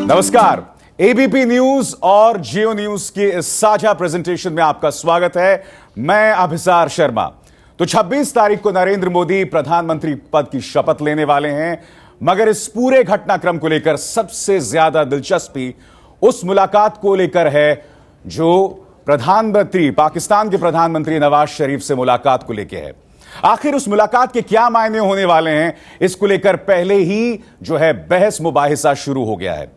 नमस्कार, ABP news और जियो news की इस साझा प्रेजेंटेशन में आपका स्वागत है। मैं अभिसार शर्मा। तो 26 तारीख को नरेंद्र मोदी प्रधानमंत्री पद की शपथ लेने वाले हैं, मगर इस पूरे घटनाक्रम को लेकर सबसे ज्यादा दिलचस्पी उस मुलाकात को लेकर है जो पाकिस्तान के प्रधानमंत्री नवाज शरीफ से मुलाकात को लेकर है। आखिर उस मुलाकात के क्या मायने होने वाले हैं, इसको लेकर पहले ही जो है बहस मुबाहिसा शुरू हो गया है।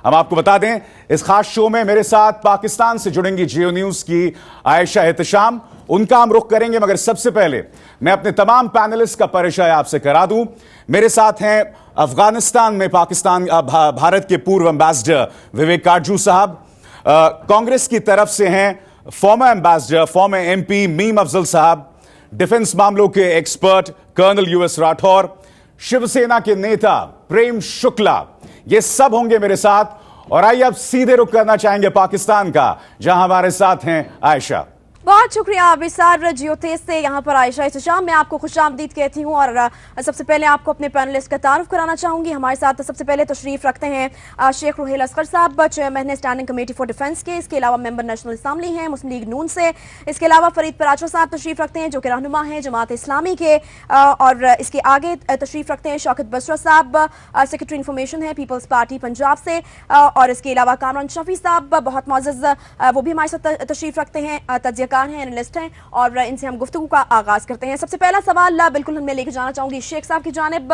हम आपको बता दें, इस खास शो में मेरे साथ पाकिस्तान से जुड़ेंगी जियो न्यूज की आयशा एहतशाम। उनका हम रुख करेंगे, मगर सबसे पहले मैं अपने तमाम पैनलिस्ट का परिचय आपसे करा दूं। मेरे साथ हैं अफगानिस्तान में भारत के पूर्व एम्बेसडर विवेक काटजू साहब, कांग्रेस की तरफ से हैं former ambassador former MP Meem Afzal sahab, defence मामलों के expert colonel US Rathore, Shiv Sena के नेता प्रेम शुक्ला, ये सब होंगे मेरे साथ। और आइए अब सीधे रुख करना चाहेंगे पाकिस्तान का, जहां हमारे साथ हैं आयशा। बहुत शुक्रिया विसार जियो तेज से यहाँ पर आयशा एहतशाम। मैं आपको खुशामदीद कहती हूँ और सबसे पहले आपको अपने पैनलिस्ट का तारुफ कराना चाहूंगी। हमारे साथ सबसे पहले तशरीफ रखते हैं शेख रुहेल असगर साहब, चेयरमैन है स्टैंडिंग कमेटी फॉर डिफेंस के। इसके अलावा मेंबर नेशनल असम्बली हैं मुस्लिम लीग नून से। इसके अलावा फरीद पराचो साहब तशरीफ रखते हैं जो कि रहनुमा हैं जमात इस्लामी के। और इसके आगे तशरीफ रखते हैं शौकत बसरा साहब, सेक्रेटरी इंफॉर्मेशन है पीपल्स पार्टी पंजाब से। और इसके अलावा कामरान शफी साहब बहुत मोअज़्ज़ज़, वो भी हमारे साथ तशरीफ रखते हैं, तज्ज़ियाकार हैं, एनालिस्ट हैं, और इनसे हम गुफ्तगू का आगाज करते हैं। सबसे पहला सवाल बिल्कुल मैं लेकर जाना चाहूंगी शेख साहब की जानिब।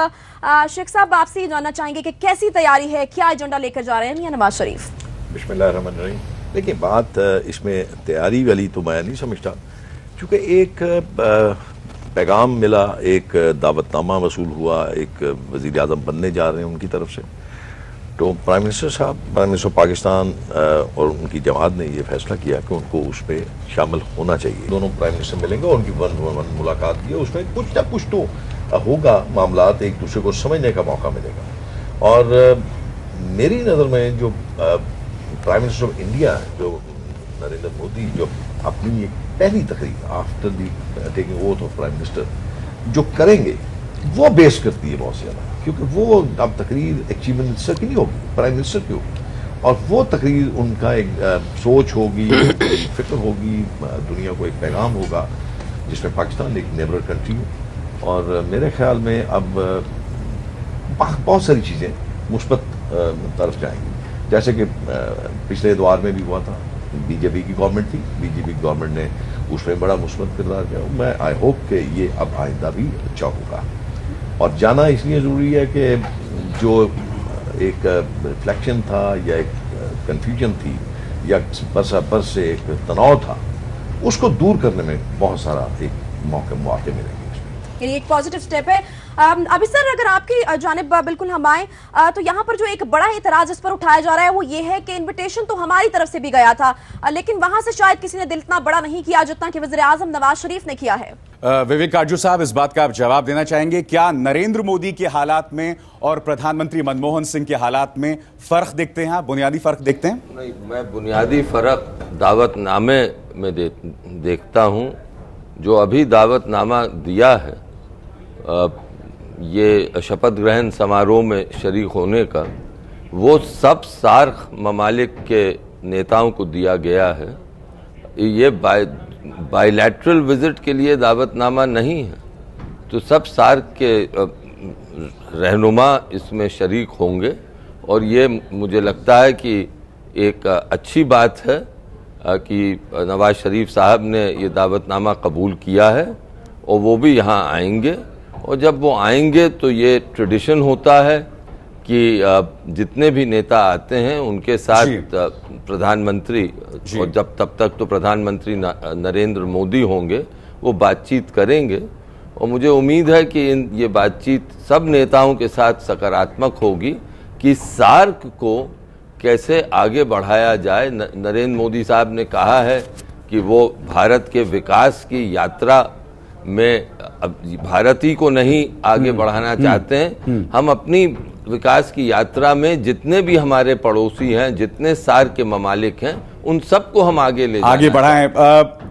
शेख साहब, आपसे जानना चाहेंगे कि कैसी तैयारी है, क्या एजेंडा लेकर जा रहे हैं मियां नवाज शरीफ? बिस्मिल्लाहिर्रहमानिर्रहीम। देखिए, बात इसमें तैयारी वाली तो मैं नहीं समझता, क्योंकि एक पैगाम मिला, एक दावतनामा वसूल हुआ, एक वज़ीर आज़म बनने जा रहे हैं उनकी तरफ से। तो प्राइम मिनिस्टर पाकिस्तान और उनकी जमात ने यह फैसला किया कि उनको उसमें शामिल होना चाहिए। दोनों प्राइम मिनिस्टर मिलेंगे और उनकी वन मुलाकात की, उसमें कुछ ना कुछ तो होगा, मामलात एक दूसरे को समझने का मौका मिलेगा। और मेरी नज़र में जो प्राइम मिनिस्टर ऑफ इंडिया जो नरेंद्र मोदी जो अपनी पहली तकरीर after the taking oath of prime minister जो करेंगे, वो बेस करती है बहुत ज़्यादा, क्योंकि वो अब तकरीर एक चीफ मिनिस्टर की नहीं होगी, प्राइम मिनिस्टर की होगी। और वो तकरीर उनका एक सोच होगी, फिक्र होगी, दुनिया को एक पैगाम होगा जिसमें पाकिस्तान एक नेबर कंट्री हो। और मेरे ख्याल में अब बहुत सारी चीज़ें मुस्बत तरफ जाएंगी, जैसे कि पिछले दौर में भी हुआ था, बीजेपी की गवर्नमेंट थी, बीजेपी गवर्नमेंट ने उसमें बड़ा मुस्बत किरदार किया। मैं आई होप कि ये अब आइंदा भी अच्छा होगा। और जाना इसलिए ज़रूरी है कि जो एक रिफ्लेक्शन था या एक कन्फ्यूजन थी या बस से एक तनाव था, उसको दूर करने में बहुत सारा एक मौके मिलेंगे। ये एक पॉजिटिव स्टेप है। अभी सर, अगर आपकी जानिब बिल्कुल हम आए तो यहाँ पर जो एक बड़ा एतराज इस पर उठाया जा रहा है वो ये है कि इन्विटेशन तो हमारी तरफ से भी गया था, लेकिन वहां से शायद किसी ने दिल इतना बड़ा नहीं किया जितना कि वज़ीर आज़म नवाज शरीफ ने किया है। विवेक काटजू साहब, इस बात का आप जवाब देना चाहेंगे? क्या नरेंद्र मोदी के हालात में और प्रधानमंत्री मनमोहन सिंह के हालात में फर्क देखते हैं आप, बुनियादी फर्क देखते हैं? नहीं, मैं बुनियादी फर्क दावतनामे में देखता हूं। जो अभी दावतनामा दिया है, ये शपथ ग्रहण समारोह में शरीक होने का, वो सब सार्क ममालिक के नेताओं को दिया गया है। ये बायलैटरल विजिट के लिए दावतनामा नहीं है, तो सब सार्क के रहनुमा इसमें शरीक होंगे। और ये मुझे लगता है कि एक अच्छी बात है कि नवाज शरीफ साहब ने ये दावतनामा कबूल किया है और वो भी यहाँ आएंगे। और जब वो आएंगे तो ये ट्रेडिशन होता है कि जितने भी नेता आते हैं उनके साथ प्रधानमंत्री, और तब तक तो प्रधानमंत्री नरेंद्र मोदी होंगे, वो बातचीत करेंगे। और मुझे उम्मीद है कि ये बातचीत सब नेताओं के साथ सकारात्मक होगी कि सार्क को कैसे आगे बढ़ाया जाए। नरेंद्र मोदी साहब ने कहा है कि वो भारत के विकास की यात्रा में अब भारत ही को नहीं आगे बढ़ाना चाहते हैं, हम अपनी विकास की यात्रा में जितने भी हमारे पड़ोसी हैं, जितने सार्क के ममालिक हैं, उन सबको हम आगे बढ़ाएं।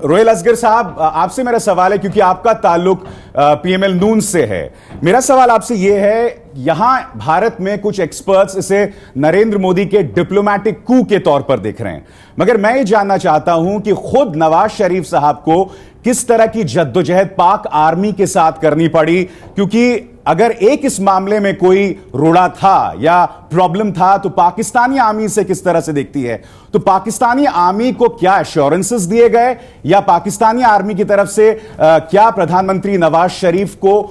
रोहेल असगर साहब, आपसे मेरा सवाल है, क्योंकि आपका ताल्लुक पीएमएल नून से है। मेरा सवाल आपसे यह है, यहां भारत में कुछ एक्सपर्ट्स इसे नरेंद्र मोदी के डिप्लोमैटिक कू के तौर पर देख रहे हैं, मगर मैं ये जानना चाहता हूं कि खुद नवाज शरीफ साहब को किस तरह की जद्दोजहद पाक आर्मी के साथ करनी पड़ी, क्योंकि अगर एक इस मामले में कोई रोड़ा था या प्रॉब्लम था तो पाकिस्तानी आर्मी इसे किस तरह से देखती है। तो पाकिस्तानी आर्मी को क्या एश्योरेंसेस दिए गए या पाकिस्तानी आर्मी की तरफ से क्या प्रधानमंत्री नवाज शरीफ को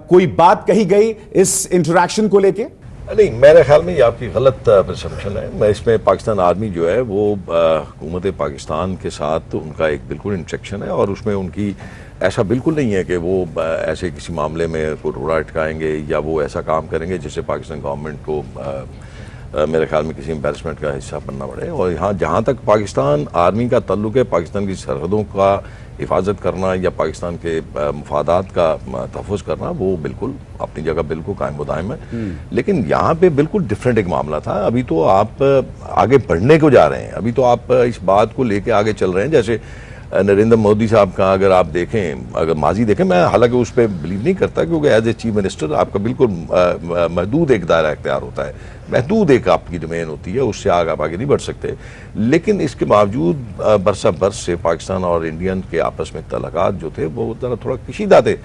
कोई बात कही गई इस इंटरैक्शन को लेके? नहीं, मेरे ख्याल में ये आपकी गलत परसेप्शन है। मैं इसमें पाकिस्तान आर्मी जो है वो हुकूमत पाकिस्तान के साथ उनका एक बिल्कुल इंटरेक्शन है, और उसमें उनकी ऐसा बिल्कुल नहीं है कि वो ऐसे किसी मामले में कोई रोड़ा अटकाएंगे या वो ऐसा काम करेंगे जिससे पाकिस्तान गवर्नमेंट को मेरे ख्याल में किसी एम्बेरसमेंट का हिस्सा बनना पड़े। और यहाँ जहाँ तक पाकिस्तान आर्मी का ताल्लुक है, पाकिस्तान की सरहदों का हिफाजत करना या पाकिस्तान के मफादात का तहफ़्फ़ुज़ करना, वो बिल्कुल अपनी जगह बिल्कुल कायम दायम है। लेकिन यहाँ पे बिल्कुल डिफरेंट एक मामला था। अभी तो आप आगे बढ़ने को जा रहे हैं, अभी तो आप इस बात को लेके आगे चल रहे हैं। जैसे नरेंद्र मोदी साहब का अगर आप देखें, अगर माजी देखें, मैं हालांकि उस पर बिलीव नहीं करता, क्योंकि एज ए चीफ मिनिस्टर आपका बिल्कुल महदूद एक दायरा इख्तियार होता है, महदूद एक आपकी डोमेन होती है, उससे आप आगे नहीं बढ़ सकते। लेकिन इसके बावजूद बरसा बरस से पाकिस्तान और इंडियन के आपस में तल्लुकात जो थे वो थोड़ा कशीदा थे।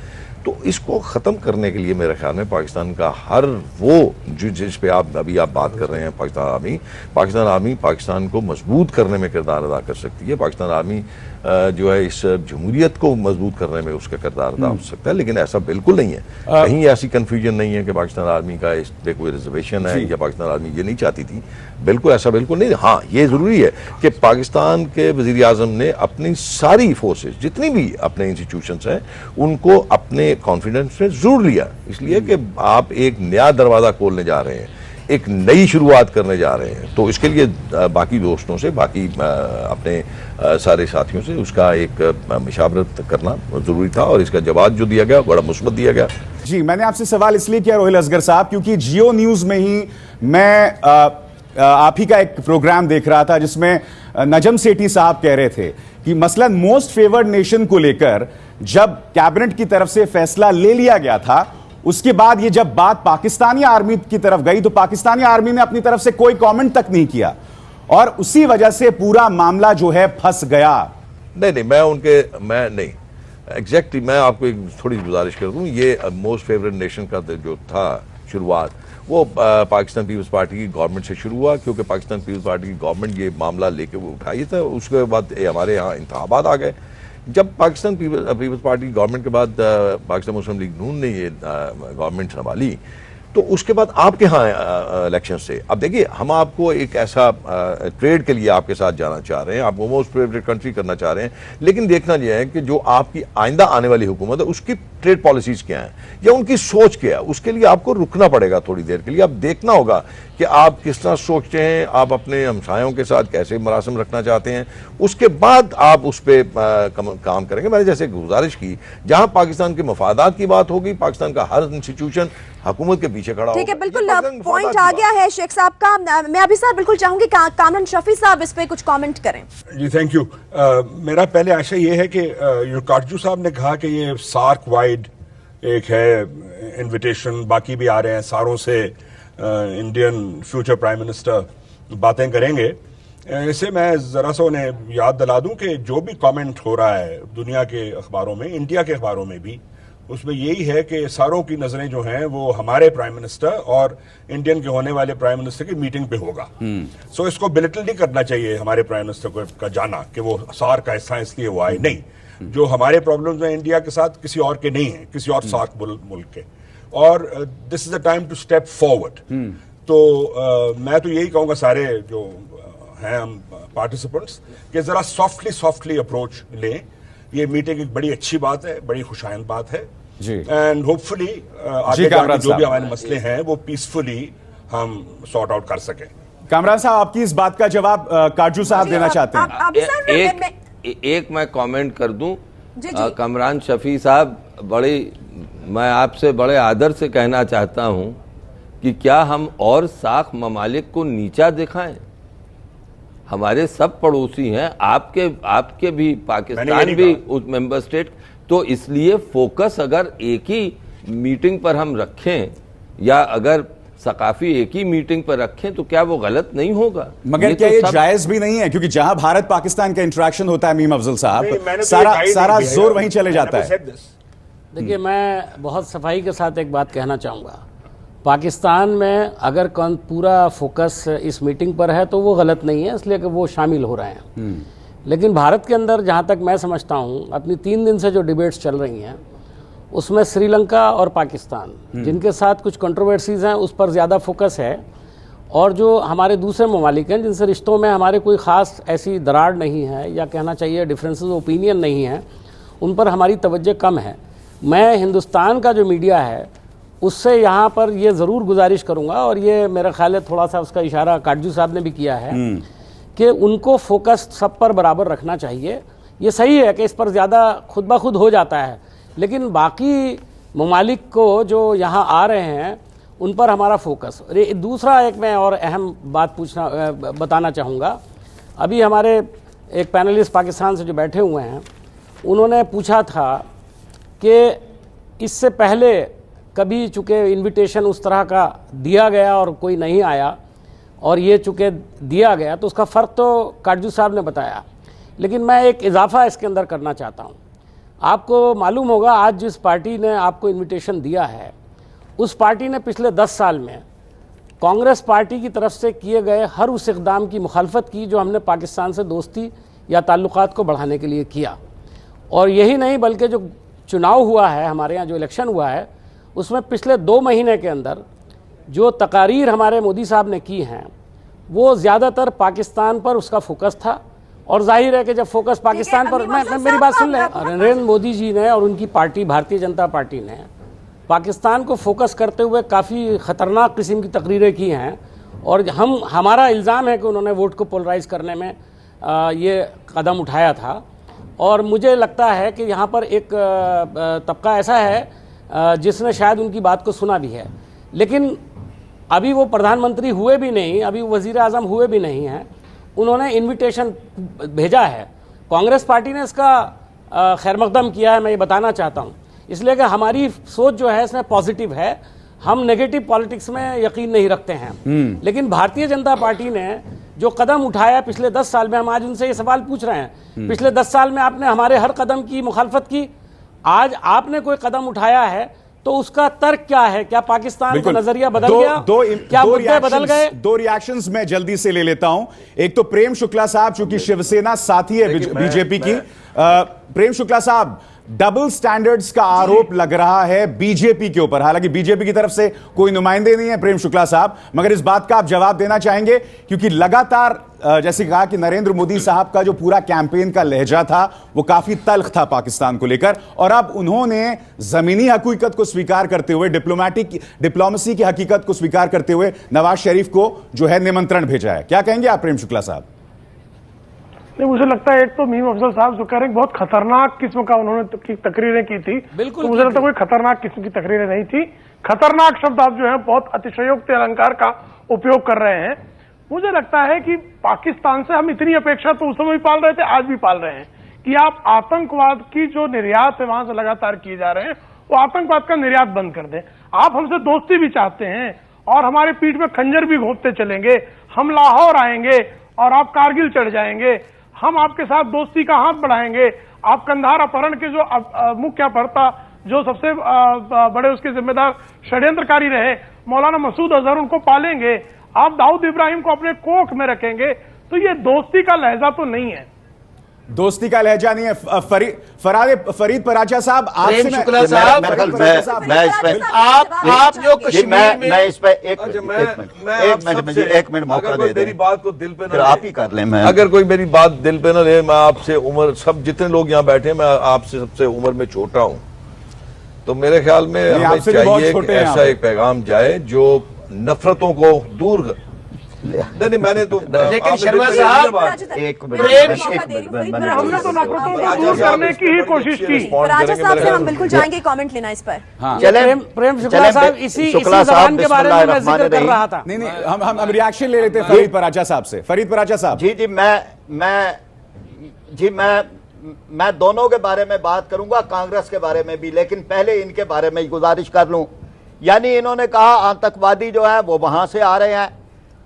तो इसको ख़त्म करने के लिए मेरे ख्याल में पाकिस्तान का हर वो जिस पे आप बात कर रहे हैं, पाकिस्तान आर्मी पाकिस्तान को मजबूत करने में किरदार अदा कर सकती है। पाकिस्तान आर्मी जो है इस जमहूरियत को मजबूत करने में उसका किरदार अदा हो सकता है। लेकिन ऐसा बिल्कुल नहीं है, कहीं ऐसी कन्फ्यूजन नहीं है कि पाकिस्तान आर्मी का इस पे कोई रिजर्वेशन है या पाकिस्तान आर्मी ये नहीं चाहती थी। बिल्कुल ऐसा बिल्कुल नहीं। हाँ, ये ज़रूरी है कि पाकिस्तान के वज़ीर आज़म ने अपनी सारी फोर्सेस, जितनी भी अपने इंस्टीट्यूशंस हैं, उनको अपने कॉन्फिडेंस में जरूर लिया, इसलिए कि आप एक नया दरवाज़ा खोलने जा रहे हैं, एक नई शुरुआत करने जा रहे हैं। तो इसके लिए बाकी दोस्तों से, बाकी अपने सारे साथियों से उसका एक मशावरत करना जरूरी था, और इसका जवाब जो दिया गया बड़ा मुस्बत दिया गया। जी, मैंने आपसे सवाल इसलिए किया रोहेल असगर साहब, क्योंकि जियो न्यूज में ही मैं आप ही का एक प्रोग्राम देख रहा था जिसमें नजम सेठी साहब कह रहे थे कि मसलन मोस्ट फेवर्ड नेशन को लेकर जब कैबिनेट की तरफ से फैसला ले लिया गया था, उसके बाद ये जब बात पाकिस्तानी आर्मी की तरफ गई तो पाकिस्तानी आर्मी ने अपनी तरफ से कोई कमेंट तक नहीं किया, और उसी वजह से पूरा मामला जो है फंस गया। नहीं, मैं नहीं एग्जैक्टली मैं आपको एक थोड़ी गुजारिश कर दूं। ये मोस्ट फेवरेट नेशन का जो था शुरुआत, वो पाकिस्तान पीपल्स पार्टी की गवर्नमेंट से शुरू हुआ, क्योंकि पाकिस्तान पीपल्स पार्टी की गवर्नमेंट ये मामला लेके वो उठाई था। उसके बाद हमारे यहाँ इंतखाबात आ गए। जब पाकिस्तान पीपल्स पार्टी की गवर्नमेंट के बाद पाकिस्तान मुस्लिम लीग नून ने ये गवर्नमेंट संभाली, तो उसके बाद आपके यहाँ इलेक्शन से अब देखिए, हम आपको एक ऐसा ट्रेड के लिए आपके साथ जाना चाह रहे हैं, आपको मोस्ट फेवरेट कंट्री करना चाह रहे हैं, लेकिन देखना यह है कि जो आपकी आइंदा आने वाली हुकूमत है उसकी ट्रेड पॉलिसीज क्या हैं या उनकी सोच क्या है। उसके लिए आपको रुकना पड़ेगा थोड़ी देर के लिए। आप देखना होगा कि आप किस तरह सोचते हैं, आप अपने हमसायों के साथ कैसे मरासम रखना चाहते हैं, उसके बाद आप उस पर काम करेंगे। मैंने जैसे गुजारिश की, जहां पाकिस्तान के मफादात की बात होगी, पाकिस्तान का हर इंस्टीट्यूशन हुकूमत के पीछे खड़ा होगा। ठीक है, बिल्कुल पॉइंट आ गया है शेख साहब का। मैं अभी सर बिल्कुल चाहूंगी कामरान शफी साहब इस पे कुछ कमेंट करें। जी थैंक यू। मेरा पहले आशा ये है कि काटजू साहब ने कहा कि ये सार्क वाइड एक है इनविटेशन, बाकी भी आ रहे हैं सारों से, इंडियन फ्यूचर प्राइम मिनिस्टर बातें करेंगे। इसे मैं जरा सा उन्हें याद दिला दूं कि जो भी कमेंट हो रहा है दुनिया के अखबारों में, इंडिया के अखबारों में भी, उसमें यही है कि सारों की नजरें जो हैं वो हमारे प्राइम मिनिस्टर और इंडियन के होने वाले प्राइम मिनिस्टर की मीटिंग पे होगा। सो इसको बिलिटल नहीं करना चाहिए हमारे प्राइम मिनिस्टर का जाना कि वो सार्क का हिस्सा इसलिए वो आए। नहीं, जो हमारे प्रॉब्लम्स हैं इंडिया के साथ किसी और के नहीं है, किसी और सार्क मुल्क के, और this is the time to step forward. तो मैं तो यही कहूंगा सारे जो हैं हम पार्टिसिपेंट्स कि जरा सॉफ्टली अप्रोच लें। ये मीटिंग एक बड़ी अच्छी बात है, बड़ी खुशाइंद बात है, एंड होपफुली आगे जाके जो भी हमारे मसले हैं वो पीसफुली हम सॉर्ट आउट कर सकें। कामरान साहब, आपकी इस बात का जवाब काजू साहब देना चाहते हैं। एक मैं कमेंट कर दूं। कामरान शफी साहब, मैं आपसे बड़े आदर से कहना चाहता हूं कि क्या हम और सार्क ममालिक को नीचा दिखाएं? हमारे सब पड़ोसी हैं, आपके भी, पाकिस्तान भी उस मेंबर स्टेट, तो इसलिए फोकस अगर एक ही मीटिंग पर हम रखें या अगर सकाफी एक ही मीटिंग पर रखें तो क्या वो गलत नहीं होगा? मगर क्या ये जायज भी नहीं है? क्योंकि जहां भारत पाकिस्तान का इंटरेक्शन होता है मीम अफजल साहब, सारा जोर वहीं चले जाता है। देखिए, मैं बहुत सफाई के साथ एक बात कहना चाहूँगा। पाकिस्तान में अगर पूरा फोकस इस मीटिंग पर है तो वो गलत नहीं है, इसलिए कि वो शामिल हो रहे हैं। लेकिन भारत के अंदर जहाँ तक मैं समझता हूँ, अपनी 3 दिन से जो डिबेट्स चल रही हैं उसमें श्रीलंका और पाकिस्तान, जिनके साथ कुछ कंट्रोवर्सीज हैं, उस पर ज़्यादा फोकस है। और जो हमारे दूसरे ममालिक हैं जिनसे रिश्तों में हमारे कोई ख़ास ऐसी दरार नहीं है, या कहना चाहिए डिफरेंसेस ओपिनियन नहीं है, उन पर हमारी तवज्जो कम है। मैं हिंदुस्तान का जो मीडिया है उससे यहाँ पर ये ज़रूर गुजारिश करूँगा, और ये मेरा ख्याल है थोड़ा सा उसका इशारा काटजू साहब ने भी किया है, कि उनको फोकस सब पर बराबर रखना चाहिए। ये सही है कि इस पर ज़्यादा खुद ब खुद हो जाता है, लेकिन बाकी ममालिक को जो यहाँ आ रहे हैं उन पर हमारा फोकस। दूसरा एक मैं और अहम बात बताना चाहूँगा। अभी हमारे एक पैनलिस्ट पाकिस्तान से जो बैठे हुए हैं, उन्होंने पूछा था कि इससे पहले कभी चूँकि इनविटेशन उस तरह का दिया गया और कोई नहीं आया, और ये चूँकि दिया गया तो उसका फ़र्क तो काटजू साहब ने बताया, लेकिन मैं एक इजाफा इसके अंदर करना चाहता हूँ। आपको मालूम होगा, आज जिस पार्टी ने आपको इनविटेशन दिया है, उस पार्टी ने पिछले 10 साल में कांग्रेस पार्टी की तरफ से किए गए हर उस इक़दाम की मुखालफत की जो हमने पाकिस्तान से दोस्ती या ताल्लुकात को बढ़ाने के लिए किया। और यही नहीं, बल्कि जो चुनाव हुआ है हमारे यहाँ, जो इलेक्शन हुआ है, उसमें पिछले 2 महीने के अंदर जो तकारीर हमारे मोदी साहब ने की हैं, वो ज़्यादातर पाकिस्तान पर उसका फोकस था। और जाहिर है कि जब फोकस पाकिस्तान पर, मैं मेरी बात सुन लें, नरेंद्र मोदी जी ने और उनकी पार्टी भारतीय जनता पार्टी ने पाकिस्तान को फोकस करते हुए काफ़ी ख़तरनाक किस्म की तकरीरें की हैं, और हमारा इल्ज़ाम है कि उन्होंने वोट को पोलराइज करने में ये कदम उठाया था। और मुझे लगता है कि यहाँ पर एक तबका ऐसा है जिसने शायद उनकी बात को सुना भी है, लेकिन अभी वो प्रधानमंत्री हुए भी नहीं, अभी वज़ीर आज़म हुए भी नहीं हैं। उन्होंने इनविटेशन भेजा है, कांग्रेस पार्टी ने इसका खैर मकदम किया है, मैं ये बताना चाहता हूँ। इसलिए कि हमारी सोच जो है इसमें पॉजिटिव है, हम नेगेटिव पॉलिटिक्स में यकीन नहीं रखते हैं। लेकिन भारतीय जनता पार्टी ने जो कदम उठाया पिछले 10 साल में, हम आज उनसे ये सवाल पूछ रहे हैं, पिछले 10 साल में आपने हमारे हर कदम की मुखालफत की, आज आपने कोई कदम उठाया है तो उसका तर्क क्या है? क्या पाकिस्तान का नजरिया बदल गया? क्या मुद्दे बदल गए? 2 रिएक्शंस मैं जल्दी से ले लेता हूं। एक तो प्रेम शुक्ला साहब, चूंकि शिवसेना साथी है बीजेपी की, प्रेम शुक्ला साहब, डबल स्टैंडर्ड्स का आरोप लग रहा है बीजेपी के ऊपर। हालांकि बीजेपी की तरफ से कोई नुमाइंदे नहीं है प्रेम शुक्ला साहब, मगर इस बात का आप जवाब देना चाहेंगे? क्योंकि लगातार जैसे कहा कि नरेंद्र मोदी साहब का जो पूरा कैंपेन का लहजा था वो काफी तल्ख था पाकिस्तान को लेकर, और अब उन्होंने जमीनी हकीकत को स्वीकार करते हुए, डिप्लोमेसी की हकीकत को स्वीकार करते हुए नवाज शरीफ को जो है निमंत्रण भेजा है। क्या कहेंगे आप प्रेम शुक्ला साहब? नहीं, मुझे लगता है एक तो मीम अफजल साहब जो कह रहे हैं बहुत खतरनाक किस्म का उन्होंने तकरीरें की थी, बिल्कुल, तो मुझे लगता है कोई खतरनाक किस्म की तकरीरें नहीं थी। खतरनाक शब्द आप जो है बहुत अतिशयोक्ति अलंकार का उपयोग कर रहे हैं। मुझे लगता है कि पाकिस्तान से हम इतनी अपेक्षा तो उस समय भी पाल रहे थे, आज भी पाल रहे हैं, कि आप आतंकवाद की जो निर्यात है वहां से लगातार किए जा रहे हैं, वो आतंकवाद का निर्यात बंद कर दें। आप हमसे दोस्ती भी चाहते हैं और हमारे पीठ में खंजर भी घोंपते चलेंगे, हम लाहौर आएंगे और आप कारगिल चढ़ जाएंगे, हम आपके साथ दोस्ती का हाथ बढ़ाएंगे, आप कंधार अपहरण के जो मुख्य अपहर्ता, जो सबसे बड़े उसके जिम्मेदार षड्यंत्रकारी रहे मौलाना मसूद अजहर, उनको पालेंगे, आप दाऊद इब्राहिम को अपने कोख में रखेंगे। तो ये दोस्ती का लहजा तो नहीं है, दोस्ती का लहजा नहीं है। फरीद पराचा साहब, आपसे मैं जो कश्मीर में, मैं इस पे एक मिनट मौका दे दें, मेरी बात को दिल पे ना, आप ही कर लें। मैं अगर कोई मेरी बात दिल पे ना ले, मैं आपसे उम्र, सब जितने लोग यहाँ बैठे हैं, मैं आपसे सबसे उम्र में छोटा हूँ, तो मेरे ख्याल में हमें चाहिए कि ऐसा एक पैगाम जाए जो नफरतों को दूर नहीं मैंने तो लेकिन शर्मा साहब एक मिनट हमने तो नफरतों को दूर करने की ही कोशिश की। राजा साहब से हम बिल्कुल जाएंगे कमेंट लेना इस पर। प्रेम शुक्ला साहब इसी जबान के बारे में मैं जिक्र कर रहा था। नहीं हम रिएक्शन ले लेते हैं फरीद पराचा साहब से। फरीद पराचा साहब। जी मैं दोनों के बारे में बात करूंगा, कांग्रेस के बारे में भी, लेकिन पहले इनके बारे में गुजारिश कर लूं। यानी इन्होंने कहा आतंकवादी जो है वो वहां से आ रहे हैं।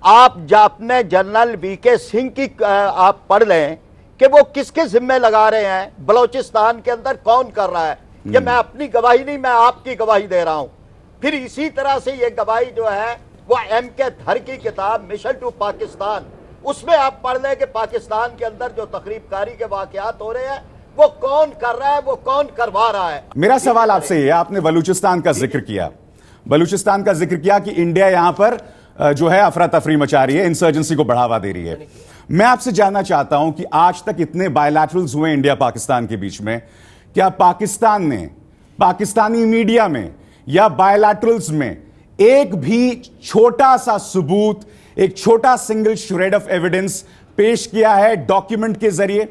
आप अपने जनरल वीके सिंह की आप पढ़ लें कि वो किसके जिम्मे लगा रहे हैं, बलोचिस्तान के अंदर कौन कर रहा है। ये मैं अपनी गवाही नहीं, मैं आपकी गवाही दे रहा हूं। फिर इसी तरह से ये गवाही जो है वो M.K. धर की किताब मिशन टू पाकिस्तान, उसमें आप पढ़ लें कि पाकिस्तान के अंदर जो तकरीबकारी के वाकयात हो रहे हैं वो कौन कर रहा है, वो कौन करवा रहा है। मेरा सवाल आपसे ये, आपने बलूचिस्तान का जिक्र किया, बलूचिस्तान का जिक्र किया कि इंडिया यहां पर जो है अफरा तफरी मचा रही है, इंसर्जेंसी को बढ़ावा दे रही है। मैं आपसे जानना चाहता हूं कि आज तक इतने बायलैटरल्स हुए इंडिया पाकिस्तान के बीच में, क्या पाकिस्तान ने पाकिस्तानी मीडिया में या बायलैटरल्स में एक भी छोटा सा सबूत, एक छोटा सिंगल श्रेड ऑफ एविडेंस पेश किया है डॉक्यूमेंट के जरिए?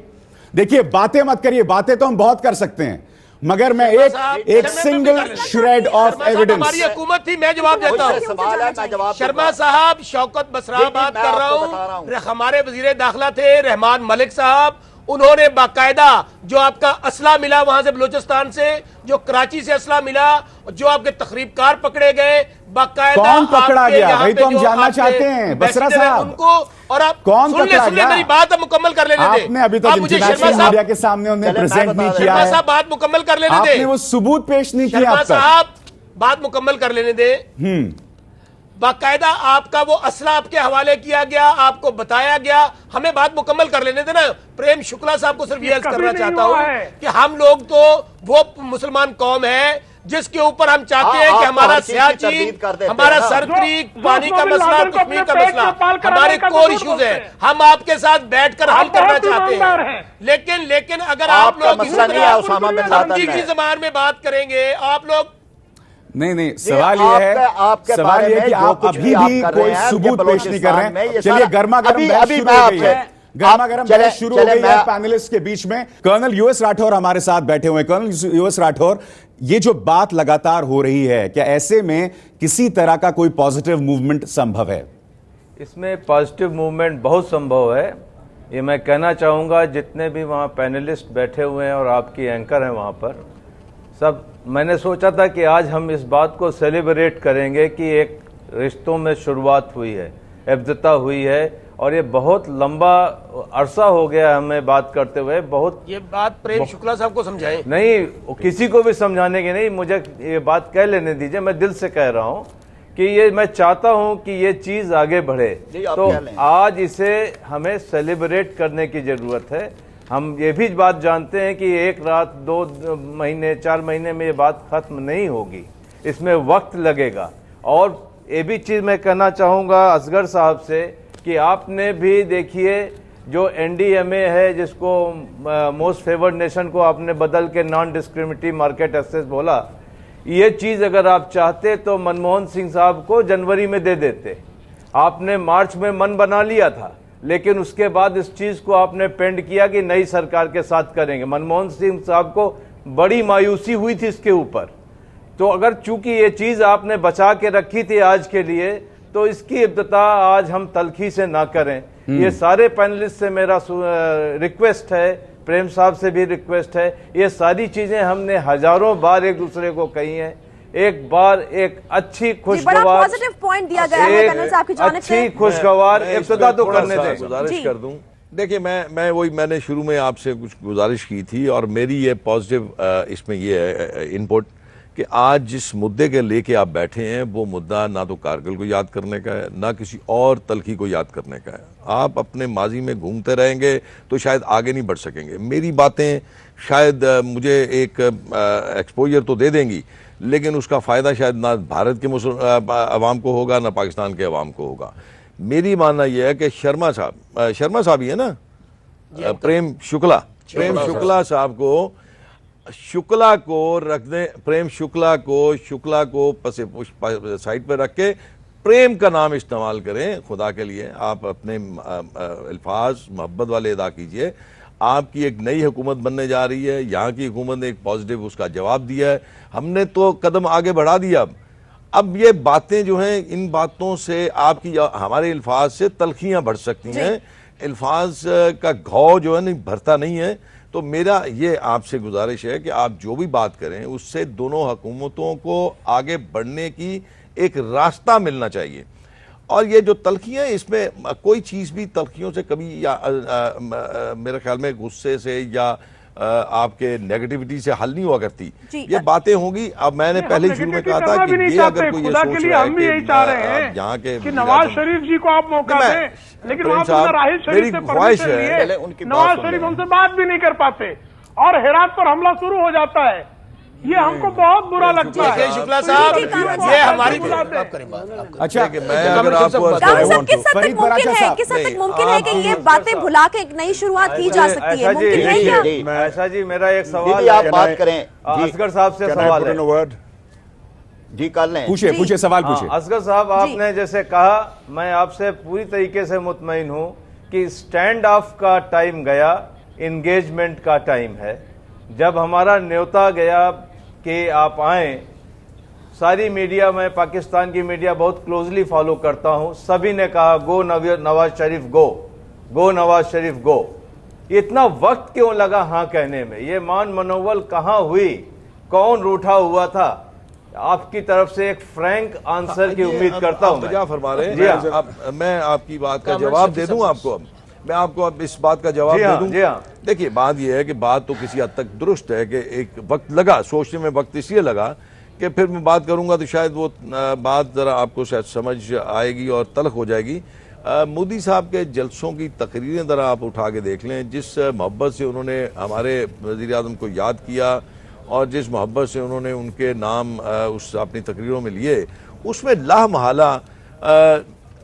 देखिए, बातें मत करिए, बातें तो हम बहुत कर सकते हैं, मगर मैं एक सिंगल श्रेड ऑफ एविडेंस। हमारी हुकूमत थी, मैं जवाब देता हूं। शर्मा साहब, शौकत बसरा बात कर रहा हूं। हमारे वजीर दाखिला थे रहमान मलिक साहब, उन्होंने बाकायदा जो आपका असला मिला वहां से बलूचिस्तान से, जो कराची से असला मिला, जो आपके तकरीबकार पकड़े गए, बाकायदा कौन पकड़ा गया भाई, तो हम जानना चाहते हैं बसरा साहब उनको। और आप कौन पकड़ा गया? मेरी बात अब मुकम्मल कर लेने दे। आपने अभी तक इंटरनेशनल मीडिया के सामने उन्हें प्रेजेंट नहीं किया है। साहब बात मुकम्मल कर लेने दे। आपने वो सबूत पेश नहीं किया। साहब बात मुकम्मल कर लेने दे। बाकायदा आपका वो असला आपके हवाले किया गया, आपको बताया गया, हमें बात मुकम्मल कर लेने देना। प्रेम शुक्ला साहब को सिर्फ ये अर्ज करना चाहता हूं कि हम लोग तो वो मुसलमान कौम है जिसके ऊपर हम चाहते हैं कि हमारा सियाचिन, हमारा सरक्रीक, पानी का मसला, कश्मीर का मसला हमारे कोर इश्यूज है, हम आपके साथ बैठकर हल करना चाहते हैं। लेकिन अगर आप लोग की जबान में बात करेंगे, आप लोग नहीं, सवाल ये है कि आप अभी भी कोई सबूत पेश नहीं कर रहे हैं। चलिए, गर्मा गर्म बहस शुरू हो गई है पैनलिस्ट के बीच में। कर्नल यूएस राठौर हमारे साथ बैठे हुए हैं। कर्नल यूएस राठौर, ये जो बात लगातार हो रही है, क्या ऐसे में किसी तरह का कोई पॉजिटिव मूवमेंट संभव है? इसमें पॉजिटिव मूवमेंट बहुत संभव है। ये मैं कहना चाहूँगा, जितने भी वहाँ पैनलिस्ट बैठे हुए हैं और आपकी एंकर हैं वहाँ पर, सब मैंने सोचा था कि आज हम इस बात को सेलिब्रेट करेंगे कि एक रिश्तों में शुरुआत हुई है, इब्तिदा हुई है, और ये बहुत लंबा अरसा हो गया हमें बात करते हुए। बहुत ये बात प्रेम शुक्ला साहब को समझाएं। नहीं, किसी को भी समझाने की नहीं, मुझे ये बात कह लेने दीजिए। मैं दिल से कह रहा हूँ कि ये मैं चाहता हूँ कि ये चीज आगे बढ़े, तो आज इसे हमें सेलिब्रेट करने की जरूरत है। हम ये भी बात जानते हैं कि एक रात, 2 महीने, 4 महीने में ये बात खत्म नहीं होगी, इसमें वक्त लगेगा। और ये भी चीज मैं कहना चाहूँगा असगर साहब से कि आपने भी देखिए, जो NDMA है, जिसको मोस्ट फेवर्ड नेशन को आपने बदल के नॉन डिस्क्रिमिनेटरी मार्केट एक्सेस बोला, ये चीज अगर आप चाहते तो मनमोहन सिंह साहब को जनवरी में दे देते। आपने मार्च में मन बना लिया था, लेकिन उसके बाद इस चीज को आपने पेंड किया कि नई सरकार के साथ करेंगे। मनमोहन सिंह साहब को बड़ी मायूसी हुई थी इसके ऊपर। तो अगर चूंकि ये चीज आपने बचा के रखी थी आज के लिए, तो इसकी इब्तिदा आज हम तलखी से ना करें। ये सारे पैनलिस्ट से मेरा रिक्वेस्ट है, प्रेम साहब से भी रिक्वेस्ट है। ये सारी चीजें हमने हजारों बार एक दूसरे को कही हैं। एक बार एक अच्छी खुशगवार पॉइंट दिया गया है कर्नल साहब की जानिब से, अच्छी खुशगवार इब्तिदा तो करने दें। गुजारिश कर दूं, देखिए, मैं वही मैंने शुरू में आपसे कुछ गुजारिश की थी, और मेरी ये पॉजिटिव इसमें ये है इनपुट कि आज जिस मुद्दे के लेके आप बैठे हैं, वो मुद्दा ना तो कारगिल को याद करने का है, ना किसी और तलखी को याद करने का है। आप अपने माजी में घूमते रहेंगे तो शायद आगे नहीं बढ़ सकेंगे। मेरी बातें शायद मुझे एक एक्सपोजर तो दे देंगी, लेकिन उसका फ़ायदा शायद ना भारत के अवाम को होगा, ना पाकिस्तान के अवाम को होगा। मेरी मानना यह है कि शर्मा साहब ही है ना, प्रेम शुक्ला साहब को, शुक्ला को रख दें, प्रेम शुक्ला को साइड पे रख के प्रेम का नाम इस्तेमाल करें खुदा के लिए, आप अपने अल्फाज मोहब्बत वाले अदा कीजिए। आपकी एक नई हुकूमत बनने जा रही है, यहाँ की हुकूमत ने एक पॉजिटिव उसका जवाब दिया है, हमने तो कदम आगे बढ़ा दिया। अब ये बातें जो हैं, इन बातों से आपकी हमारे अल्फाज से तलखियाँ बढ़ सकती हैं, अल्फाज का घाव जो है नहीं भरता नहीं है। तो मेरा ये आपसे गुजारिश है कि आप जो भी बात करें उससे दोनों हुकूमतों को आगे बढ़ने की एक रास्ता मिलना चाहिए। और ये जो तलखियाँ, इसमें कोई चीज़ भी तलखियों से कभी या मेरे ख्याल में गुस्से से या आपके नेगेटिविटी से हल नहीं हुआ करती, ये बातें होंगी। अब मैंने पहले शुरू में कहा था कि ये अगर कोई ये सोच रहा है कि यहाँ के नवाज शरीफ जी को आप मौका दें, लेकिन राहिल शरीफ से परमिशन लिए नवाज शरीफ हमसे बात भी नहीं कर पाते और हेरात पर हमला शुरू हो जाता है। ये हमको बहुत बुरा लगता है। शुक्ला साहब, ये हमारी अच्छा, मैं अगर आपको किस हद तक मुमकिन है कि ये बातें भुला के एक नई शुरुआत की जा सकती है? मुमकिन है क्या? ऐसा जी, मेरा एक सवाल आप बात करें, असगर साहब से सवाल है जी, कर लें, पूछिए सवाल पूछिए। असगर साहब, आपने जैसे कहा, मैं आपसे पूरी तरीके से मुतमईन हूं कि स्टैंड ऑफ का टाइम गया, एंगेजमेंट का टाइम है। जब हमारा न्योता गया कि आप आए, सारी मीडिया, मैं पाकिस्तान की मीडिया बहुत क्लोजली फॉलो करता हूं, सभी ने कहा गो नवाज शरीफ गो, गो नवाज शरीफ गो। इतना वक्त क्यों लगा हाँ कहने में? ये मान मनोवल कहाँ हुई? कौन रूठा हुआ था? आपकी तरफ से एक फ्रैंक आंसर की उम्मीद करता हूं। क्या फरमा रहे हैं? मैं आपकी बात का जवाब दे दूं आपको। मैं आपको अब इस बात का जवाब दे दूं। देखिए, बात यह है कि बात तो किसी हद तक दुरुस्त है कि एक वक्त लगा, सोचने में वक्त इसलिए लगा कि फिर मैं बात करूंगा तो शायद वो बात ज़रा आपको शायद समझ आएगी और तल्ख हो जाएगी। मोदी साहब के जलसों की तकरीरें ज़रा आप उठा के देख लें, जिस मोहब्बत से उन्होंने हमारे वज़ीर आज़म को याद किया और जिस मोहब्बत से उन्होंने उनके नाम उस अपनी तकरीरों में लिए, उसमें लामहला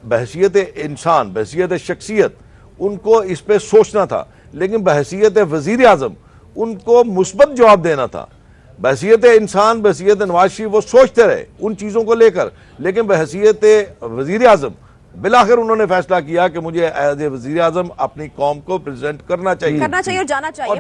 बहसियत इंसान, बहसियत शख्सियत उनको इस पे सोचना था, लेकिन बहसियत वज़ीर आज़म उनको मुस्बत जवाब देना था। बहसियत इंसान, बहसियत नवाज शरीफ वो सोचते रहे उन चीज़ों को लेकर, लेकिन बहसियत वज़ीर आज़म बिलाखिर उन्होंने फैसला किया कि मुझे एज ए वज़ीर आज़म अपनी कौम को प्रेजेंट करना चाहिए और जाना चाहिए।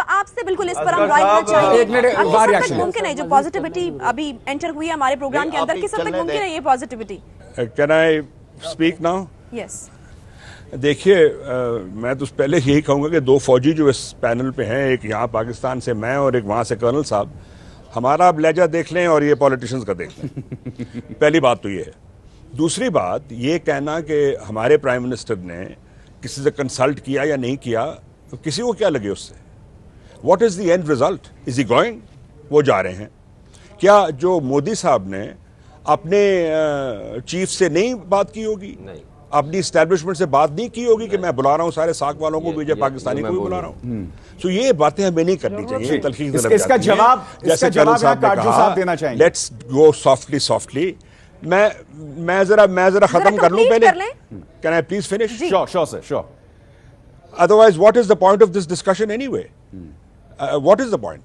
आपसे बिल्कुल इस पर हम राय करना चाहिए। मुमकिन है जो पॉजिटिविटी अभी एंटर हुई है हमारे प्रोग्राम के अंदर, किस हद तक मुमकिन है ये positivity? Can I speak now? Yes. देखिए, मैं तो पहले यही कहूँगा कि दो फौजी जो इस पैनल पे हैं, एक यहाँ पाकिस्तान से मैं और एक वहाँ से कर्नल साहब, हमारा आप लहजा देख लें और ये पॉलिटिशियंस का देख लें। पहली बात तो ये है। दूसरी बात, ये कहना कि हमारे प्राइम मिनिस्टर ने किसी से कंसल्ट किया या नहीं किया, तो किसी को क्या लगे उससे? What is the end result? Is he going? वो जा रहे हैं। क्या जो मोदी साहब ने अपने चीफ से नहीं बात की होगी? नहीं। अपनी एस्टैब्लिशमेंट से बात नहीं की होगी कि मैं बुला रहा हूं सारे साक वालों को, विजय पाकिस्तानी को भी बुला रहा हूं? तो ये बातें हमें नहीं करनी चाहिए। इसका जवाब काटजू साहब देना चाहिए। Let's go softly softly. मैं जरा खत्म कर लूं पहले। Can I please finish? Sure sir, sure. Otherwise what is the point of this discussion anyway? What is the point?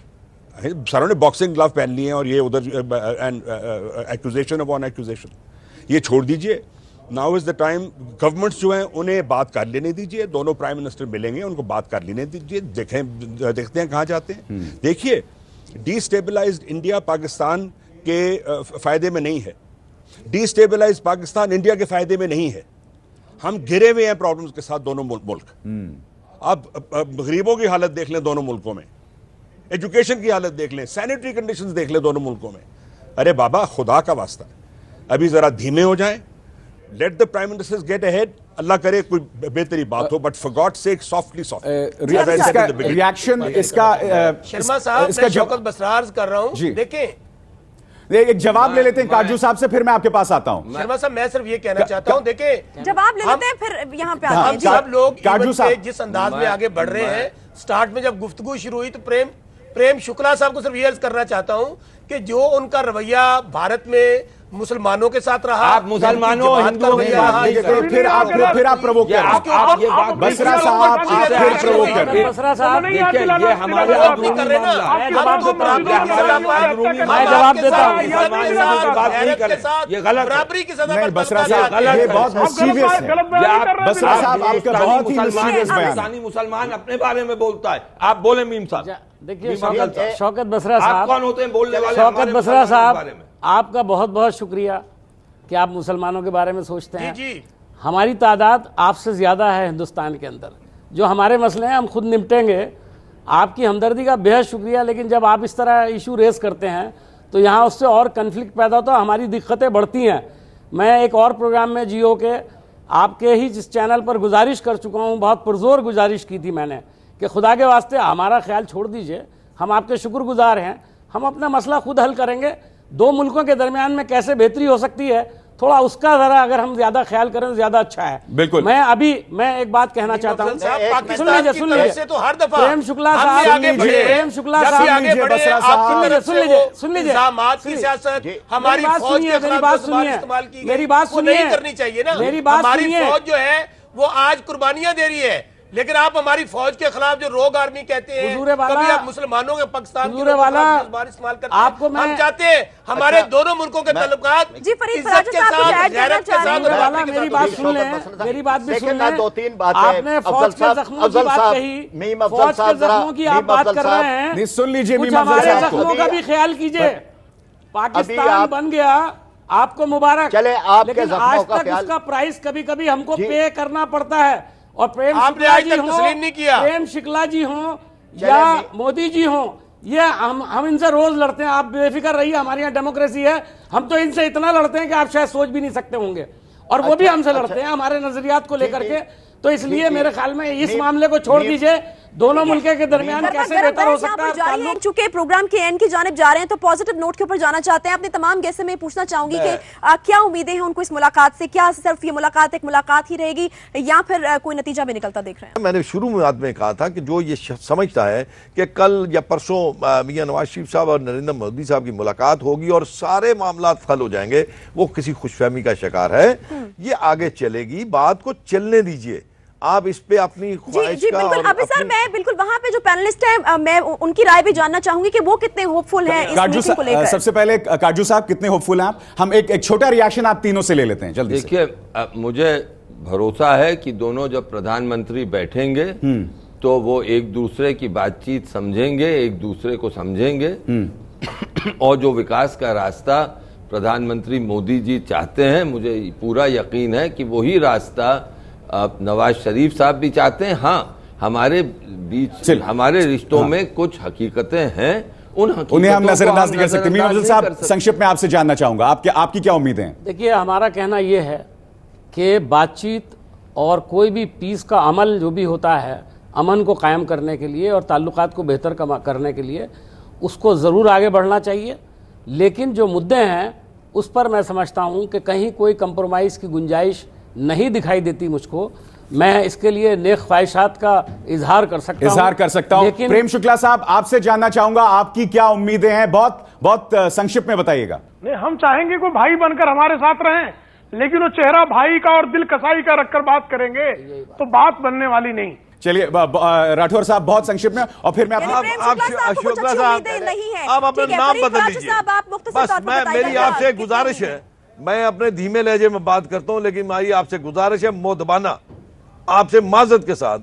सारों ने बॉक्सिंग ग्लव पहन लिए हैं और ये उधर एक्यूजेशन अपॉन एक्यूजेशन, ये छोड़ दीजिए। Now is the time. Governments जो हैं उन्हें बात कर लेने दीजिए, दोनों प्राइम मिनिस्टर मिलेंगे, उनको बात कर लेने दीजिए, देखते हैं कहाँ जाते हैं। देखिए, डिस्टेबलाइज्ड इंडिया पाकिस्तान के फायदे में नहीं है, डिस्टेबलाइज्ड पाकिस्तान इंडिया के फायदे में नहीं है। हम घिरे हुए हैं प्रॉब्लम्स के साथ दोनों मुल्क। अब गरीबों की हालत देख लें दोनों मुल्कों में, एजुकेशन की हालत देख लें, सैनिटरी कंडीशंस देख लें दोनों मुल्कों में। अरे बाबा, खुदा का वास्ता, अभी जरा धीमे हो जाएं। Let the prime ministers get ahead. Allah करे कोई बेहतरी बात हो, but for God sake softly softly. Reaction इसका शर्मा साहब, मैं शौकत बसरार कर रहा हूं। देखें, एक जवाब ले लेते हैं काटजू साहब से, फिर मैं आपके पास आता हूं। शर्मा साहब, मैं सिर्फ ये कहना चाहता हूं, देखें, जवाब ले लेते हैं फिर यहाँ पे आते हैं। सब लोग जिस अंदाज में आगे बढ़ रहे हैं, स्टार्ट में जब गुफ्तगू शुरू हुई तो प्रेम शुक्ला साहब को सिर्फ ये अर्ज करना चाहता हूं कि जो उनका रवैया भारत में मुसलमानों के साथ रहा, आप मुसलमानों हिंदुओं की बात नहीं कर रहे। फिर आप प्रवोक कर रहे हैं। बसरा साहब आप फिर प्रवोक कर रहे हैं। बसरा साहब देखिए, ये हमारे आप नहीं कर रहे ना, मैं जवाब देता हूं। मैं जवाब देता हूं। ये गलत है। बराबरी की सजा नहीं, पर बसरा तलक साहब ये बहुत मिस्चीवियस है। बसरा साहब आपका बहुत ही मिस्चीवियस बयान है। पाकिस्तानी मुसलमान अपने बारे में बोलता है, आप बोले मीम साहब। देखिए शौकत बसरा आप साहब, कौन होते हैं बोलने वाले? शौकत हमारे बसरा मुसलमानों के साहब, बारे में। आपका बहुत बहुत शुक्रिया कि आप मुसलमानों के बारे में सोचते हैं। जी। हमारी तादाद आपसे ज्यादा है हिंदुस्तान के अंदर। जो हमारे मसले हैं हम खुद निपटेंगे। आपकी हमदर्दी का बेहद शुक्रिया, लेकिन जब आप इस तरह इशू रेस करते हैं तो यहाँ उससे और कन्फ्लिक्ट पैदा होता है, हमारी दिक्कतें बढ़ती हैं। मैं एक और प्रोग्राम में जियो के आपके ही जिस चैनल पर गुजारिश कर चुका हूँ, बहुत पुरजोर गुजारिश की थी मैंने कि खुदा के वास्ते हमारा ख्याल छोड़ दीजिए, हम आपके शुक्रगुजार हैं, हम अपना मसला खुद हल करेंगे। दो मुल्कों के दरमियान में कैसे बेहतरी हो सकती है, थोड़ा उसका जरा अगर हम ज्यादा ख्याल करें तो ज्यादा अच्छा है। बिल्कुल। मैं एक बात कहना चाहता हूँ। सुन लीजिए तो हर दफा प्रेम शुक्ला साहब, प्रेम शुक्ला साहब, सुन लीजिए की सियासत, हमारी फौज के मेरी बात सुनिए, मेरी बात सुनिए, करनी चाहिए ना। मेरी बात हमारी सुनिए। फौज जो है वो आज कुर्बानियां दे रही है, लेकिन आप हमारी फौज के खिलाफ जो रोग आर्मी कहते हैं, कभी आप मुसलमानों के पाकिस्तान के इस्तेमाल करते हैं। आपको हम चाहते हैं हमारे दोनों मुल्कों के ताल्लुकात इज्जत के साथ, गैरत के साथ। मेरी बात सुन लें, मेरी बात भी सुन लें। दो तीन बातें आपने फौज के जख्मों की बात कही, फौज के जख्मों की आप बात कर रहे हैं, सुन लीजिए कुछ हमारे जख्मों का भी ख्याल कीजिए। पाकिस्तान बन गया, आपको मुबारक, चले आपके लेकिन जख्मों आज का तक उसका प्राइस कभी कभी हमको पे करना पड़ता है। और प्रेम आपने शुक्ला आज जी तक हो, तस्लीम नहीं किया। प्रेम शुक्ला जी हो या मोदी जी हो, ये हम इनसे रोज लड़ते हैं। आप बेफिक्र रहिए, हमारे यहाँ डेमोक्रेसी है। हम तो इनसे इतना लड़ते हैं कि आप शायद सोच भी नहीं सकते होंगे, और वो भी हमसे लड़ते हैं हमारे नजरियात को लेकर के। तो इसलिए मेरे ख्याल में इस मामले को छोड़ दीजिए, दोनों मुल्कों के दरमियान कैसे बेहतर हो सकता है। चूंकि प्रोग्राम के एंड की जानिब जा रहे हैं तो पॉजिटिव नोट के ऊपर जाना चाहते हैं। अपने तमाम गेस्ट से मैं पूछना चाहूंगी कि क्या उम्मीदें हैं उनको इस मुलाकात से? क्या सिर्फ ये मुलाकात एक मुलाकात ही रहेगी या फिर कोई नतीजा भी निकलता देख रहे हैं? मैंने शुरू में कहा था कि जो ये समझता है कि कल या परसों मियां नवाज शरीफ साहब और नरेंद्र मोदी साहब की मुलाकात होगी और सारे मामला हल हो जाएंगे, वो किसी खुशफहमी का शिकार है। ये आगे चलेगी, बात को चलने दीजिए। आप इस पे अपनी ख्वाहिश जी बिल्कुल। अभी सर मैं बिल्कुल वहां पे जो पैनलिस्ट हैं मैं उनकी राय भी जानना चाहूंगी कि वो कितने होपफुल हैं इस मीटिंग को लेकर। सबसे पहले काजू साहब कितने होपफुल हैं आप? हम एक छोटा रिएक्शन आप तीनों से ले लेते हैं जल्दी। देखिए, मुझे भरोसा है कि दोनों जब प्रधानमंत्री बैठेंगे तो वो एक दूसरे की बातचीत समझेंगे, एक दूसरे को समझेंगे, और जो विकास का रास्ता प्रधानमंत्री मोदी जी चाहते हैं, मुझे पूरा यकीन है कि वही रास्ता नवाज शरीफ साहब भी चाहते हैं। हाँ, हमारे बीच हमारे रिश्तों में कुछ हकीकतें हैं, उन्हें हम नजरअंदाज नहीं कर सकते। मीम अफजल साहब, संक्षिप्त में आपसे जानना चाहूंगा, आपकी क्या उम्मीदें हैं? देखिए, हमारा कहना यह है कि बातचीत और कोई भी पीस का अमल जो भी होता है, अमन को कायम करने के लिए और ताल्लुकात को बेहतर करने के लिए, उसको ज़रूर आगे बढ़ना चाहिए। लेकिन जो मुद्दे हैं उस पर मैं समझता हूँ कि कहीं कोई कंप्रोमाइज़ की गुंजाइश नहीं दिखाई देती मुझको। मैं इसके लिए नेक ख्वाहिशात का इजहार कर सकता हूं। लेकिन प्रेम शुक्ला साहब, आपसे जानना चाहूंगा आपकी क्या उम्मीदें हैं? बहुत संक्षिप्त में बताइएगा। नहीं, हम चाहेंगे कोई भाई बनकर हमारे साथ रहें, लेकिन वो चेहरा भाई का और दिल कसाई का रखकर बात करेंगे तो बात बनने वाली नहीं। चलिए राठौर साहब, बहुत संक्षिप्त में, और फिर मैं आप अपना नाम बदल लीजिए। बस मेरी आपसे गुजारिश है, मैं अपने धीमे लहजे में बात करता हूं, लेकिन मेरी आपसे गुजारिश है मोदबाना, आपसे माजरत के साथ,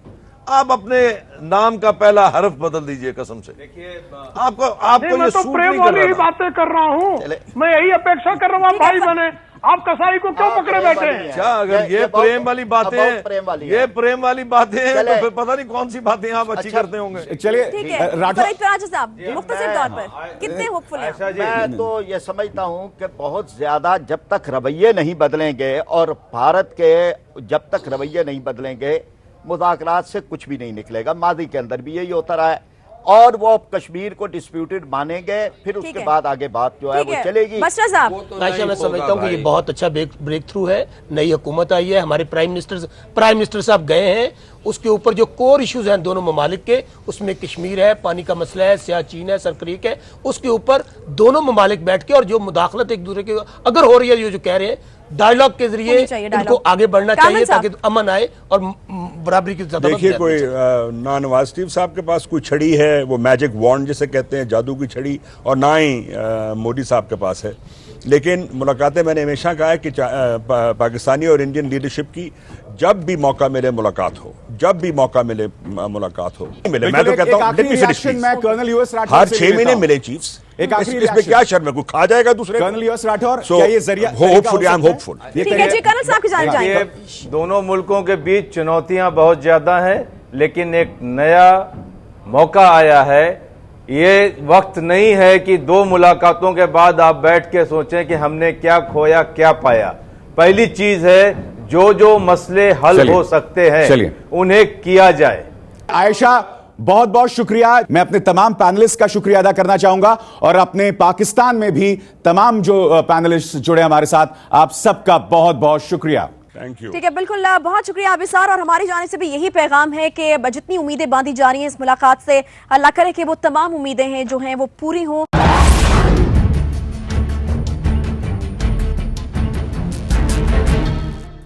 आप अपने नाम का पहला हर्फ बदल दीजिए कसम से। आपको मैं तो प्रेम वाली ही बातें कर रहा हूँ, मैं यही अपेक्षा कर रहा हूँ भाई बने। आप कसाई को क्यों पकड़े बैठे हैं? अच्छा, अगर ये प्रेम वाली बातें हैं, ये प्रेम वाली बातें हैं, तो फिर पता नहीं कौन सी बातें आप अच्छी करते होंगे। चलिए साहब, मुख्तसर तौर पर कितने होपफुल हैं? मैं तो ये समझता हूँ कि बहुत ज्यादा जब तक रवैये नहीं बदलेंगे और भारत के जब तक रवैये नहीं बदलेंगे, मुज़ाकरात से कुछ भी नहीं निकलेगा। माजी के अंदर भी यही होता रहा है। और वो कश्मीर को डिस्प्यूटेड मानेंगे, फिर उसके बाद आगे बात जो है वो चलेगी। बशरा साहब, आयशा, मैं समझता हूँ कि ये बहुत अच्छा ब्रेक थ्रू है। नई हुकूमत आई है, हमारे प्राइम मिनिस्टर साहब गए हैं, उसके ऊपर जो कोर इश्यूज हैं दोनों ममालिक के, उसमें कश्मीर है, पानी का मसला है, सियाचिन है, सरक्रीक है, उसके ऊपर दोनों ममालिक बैठ के और जो मुदाखलत एक दूसरे के अगर हो रही है, जो कह रहे हैं डायलॉग के जरिए इनको आगे बढ़ना चाहिए ताकि अमन आए और बराबरी की। देखिए, कोई ना नवाज शरीफ साहब के पास कोई छड़ी है, वो मैजिक वॉन्ड जिसे कहते हैं, जादू की छड़ी, और ना ही मोदी साहब के पास है। लेकिन मुलाकातें मैंने हमेशा कहा है कि पाकिस्तानी और इंडियन लीडरशिप की जब भी मौका मिले मुलाकात हो, जब भी मौका मिले मुलाकात हो। मैं तो कहता हूं हर 6 महीने मिले चीफ्स, इसमें क्या शर्म है, कोई खा जाएगा दूसरे। कर्नल यूएस राठौर, क्या ये जरिया ठीक है जी, कर्नल साहब की जान जाएंगे। दोनों मुल्कों के बीच चुनौतियां बहुत ज्यादा हैं, लेकिन एक नया मौका आया है। ये वक्त नहीं है कि 2 मुलाकातों के बाद आप बैठ के सोचें कि हमने क्या खोया क्या पाया। पहली चीज है जो मसले हल हो सकते हैं उन्हें किया जाए। आयशा, बहुत बहुत शुक्रिया। मैं अपने तमाम पैनलिस्ट का शुक्रिया अदा करना चाहूंगा और अपने पाकिस्तान में भी तमाम जो पैनलिस्ट जुड़े हमारे साथ, आप सबका बहुत बहुत शुक्रिया। Thank you. ठीक है, बिल्कुल बहुत शुक्रिया अभिसार। और हमारी जाने से भी यही पैगाम है कि जितनी उम्मीदें बांधी जा रही हैं इस मुलाकात से, अल्लाह करे कि वो तमाम उम्मीदें हैं जो हैं वो पूरी हों।